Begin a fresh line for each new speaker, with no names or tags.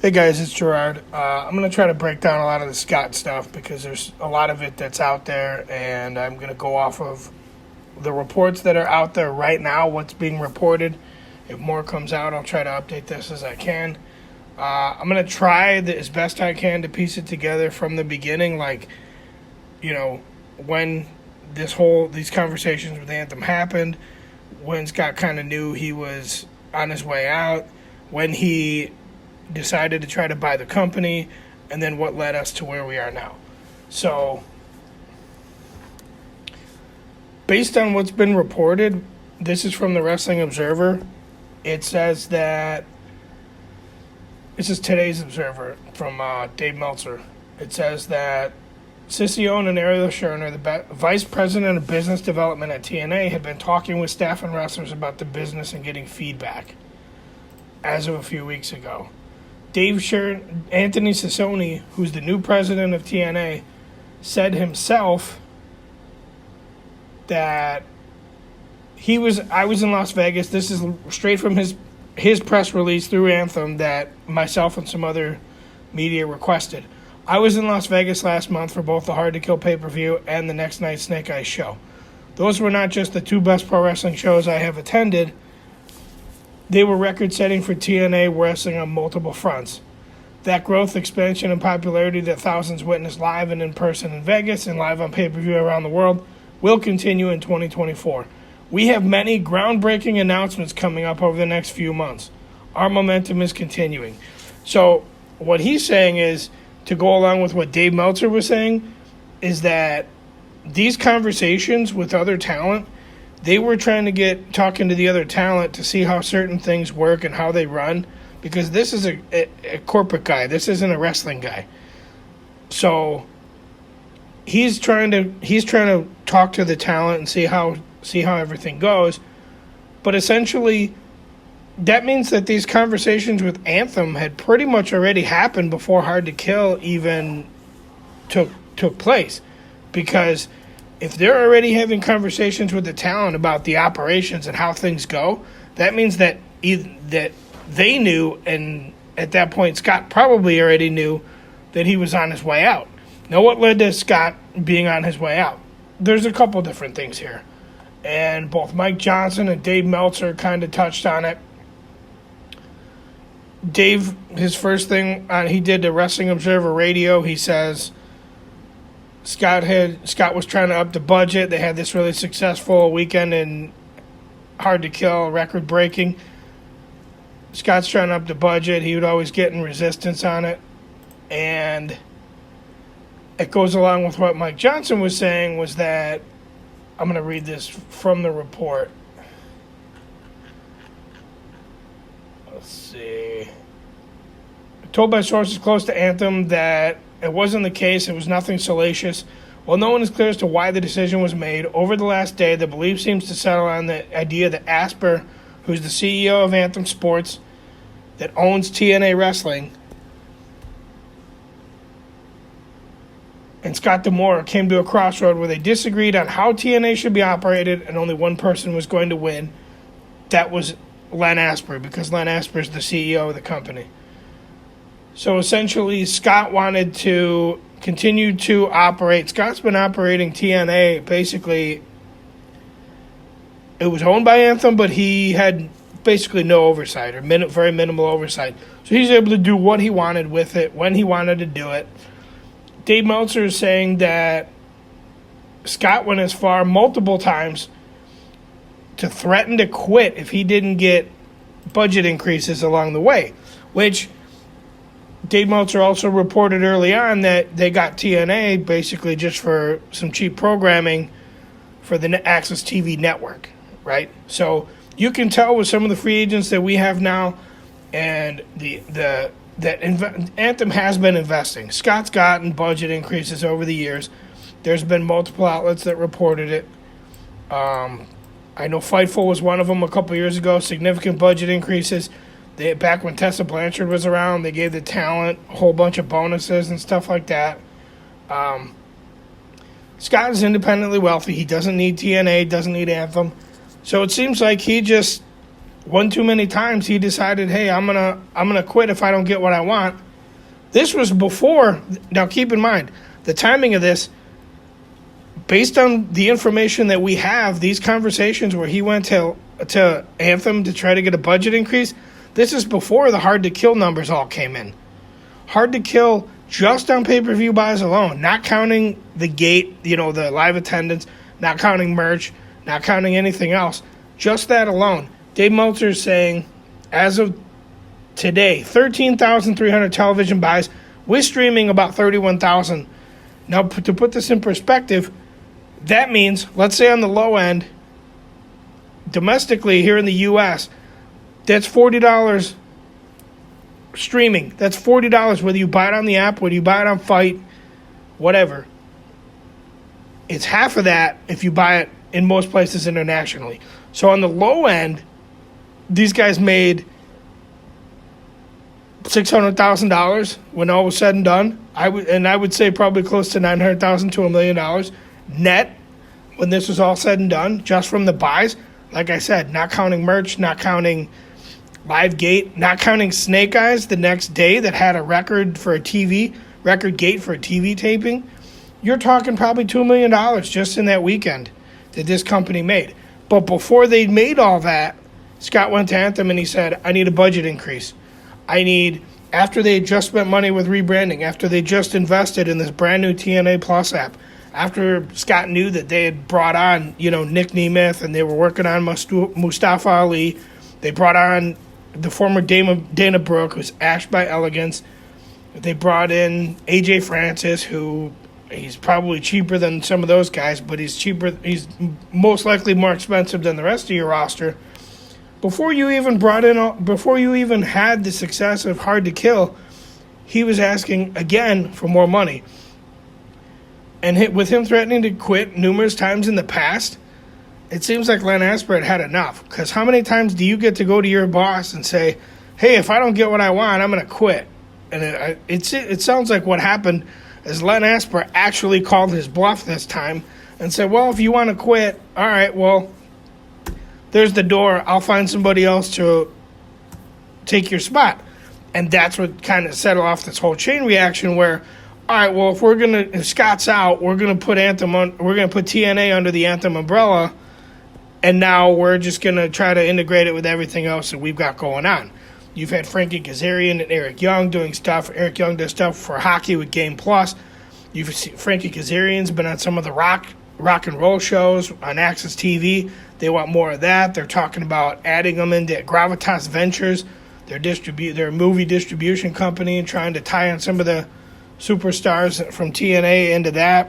Hey guys, it's Gerard. I'm going to try to break down a lot of the Scott stuff because there's a lot of it that's out there, and I'm going to go off of the reports that are out there right now, what's being reported. If more comes out, I'll try to update this as I can. I'm going to try as best I can to piece it together from the beginning, when these conversations with Anthem happened, when Scott kind of knew he was on his way out, when he decided to try to buy the company, and then what led us to where we are now. So, based on what's been reported, this is from the Wrestling Observer. It says that, this is today's Observer from Dave Meltzer. It says that Sicione and Ariel Scherner, the vice president of business development at TNA, had been talking with staff and wrestlers about the business and getting feedback as of a few weeks ago. Anthony Sicione, who's the new president of TNA, said himself that I was in Las Vegas. This is straight from his press release through Anthem that myself and some other media requested. I was in Las Vegas last month for both the Hard to Kill pay-per-view and the next night's Snake Eyes show. Those were not just the two best pro wrestling shows I have attended. They were record-setting for TNA wrestling on multiple fronts. That growth, expansion, and popularity that thousands witnessed live and in person in Vegas and live on pay-per-view around the world will continue in 2024. We have many groundbreaking announcements coming up over the next few months. Our momentum is continuing. So what he's saying is, to go along with what Dave Meltzer was saying, is that these conversations with other talent, they were talking to the other talent to see how certain things work and how they run, because this is a corporate guy. This isn't a wrestling guy. So he's trying to talk to the talent and see how everything goes. But essentially, that means that these conversations with Anthem had pretty much already happened before Hard to Kill even took place, because if they're already having conversations with the talent about the operations and how things go, that means that they knew, and at that point Scott probably already knew that he was on his way out. Now, what led to Scott being on his way out? There's a couple different things here, and both Mike Johnson and Dave Meltzer kind of touched on it. Dave, his first thing he did to Wrestling Observer Radio, he says Scott was trying to up the budget. They had this really successful weekend in Hard to Kill, record breaking. Scott's trying to up the budget. He would always get in resistance on it. And it goes along with what Mike Johnson was saying, was that, I'm going to read this from the report. Let's see. Told by sources close to Anthem that it wasn't the case. It was nothing salacious. While no one is clear as to why the decision was made, over the last day, the belief seems to settle on the idea that Asper, who's the CEO of Anthem Sports, that owns TNA Wrestling, and Scott D'Amore came to a crossroad where they disagreed on how TNA should be operated, and only one person was going to win. That was Len Asper, because Len Asper is the CEO of the company. So essentially, Scott wanted to continue to operate. Scott's been operating TNA, basically. It was owned by Anthem, but he had basically no oversight, or very minimal oversight. So he's able to do what he wanted with it, when he wanted to do it. Dave Meltzer is saying that Scott went as far multiple times to threaten to quit if he didn't get budget increases along the way, which Dave Meltzer also reported early on that they got TNA basically just for some cheap programming for the Access TV network, right? So you can tell with some of the free agents that we have now, and Anthem has been investing. Scott's gotten budget increases over the years. There's been multiple outlets that reported it. I know Fightful was one of them a couple years ago, significant budget increases. Back when Tessa Blanchard was around, they gave the talent a whole bunch of bonuses and stuff like that. Scott is independently wealthy. He doesn't need TNA, doesn't need Anthem. So it seems like he just one too many times he decided, hey, I'm gonna quit if I don't get what I want. This was before. Now keep in mind the timing of this. Based on the information that we have, these conversations where he went to Anthem to try to get a budget increase, this is before the Hard to Kill numbers all came in. Hard to Kill just on pay-per-view buys alone, not counting the gate, the live attendance, not counting merch, not counting anything else. Just that alone. Dave Meltzer is saying, as of today, 13,300 television buys, with streaming about 31,000. Now, to put this in perspective, that means, let's say on the low end, domestically here in the U.S., that's $40 streaming. That's $40 whether you buy it on the app, whether you buy it on Fight, whatever. It's half of that if you buy it in most places internationally. So on the low end, these guys made $600,000 when all was said and done. I would say probably close to $900,000 to $1 million net when this was all said and done, just from the buys. Like I said, not counting merch, not counting live gate, not counting Snake Eyes the next day that had a record gate for a TV taping. You're talking probably $2 million just in that weekend that this company made. But before they made all that, Scott went to Anthem and he said, I need a budget increase. After they just spent money with rebranding, after they just invested in this brand new TNA Plus app, after Scott knew that they had brought on, Nick Nemeth and they were working on Mustafa Ali, they brought on the former Dana Brooke, who's Ash by Elegance. They brought in AJ Francis, who he's probably cheaper than some of those guys, but he's most likely more expensive than the rest of your roster. Before you even had the success of Hard to Kill, he was asking again for more money. And with him threatening to quit numerous times in the past, it seems like Len Aspert had enough. Because how many times do you get to go to your boss and say, hey, if I don't get what I want, I'm going to quit? And it sounds like what happened is Len Aspert actually called his bluff this time and said, well, if you want to quit, all right, well, there's the door. I'll find somebody else to take your spot. And that's what kind of set off this whole chain reaction where, all right, well, if Scott's out, we're going to put TNA under the Anthem umbrella, and now we're just going to try to integrate it with everything else that we've got going on. You've had Frankie Kazarian and Eric Young doing stuff. Eric Young does stuff for hockey with Game Plus. You've seen Frankie Kazarian's been on some of the rock and roll shows on Access TV. They want more of that. They're talking about adding them into Gravitas Ventures, their movie distribution company, and trying to tie in some of the superstars from TNA into that.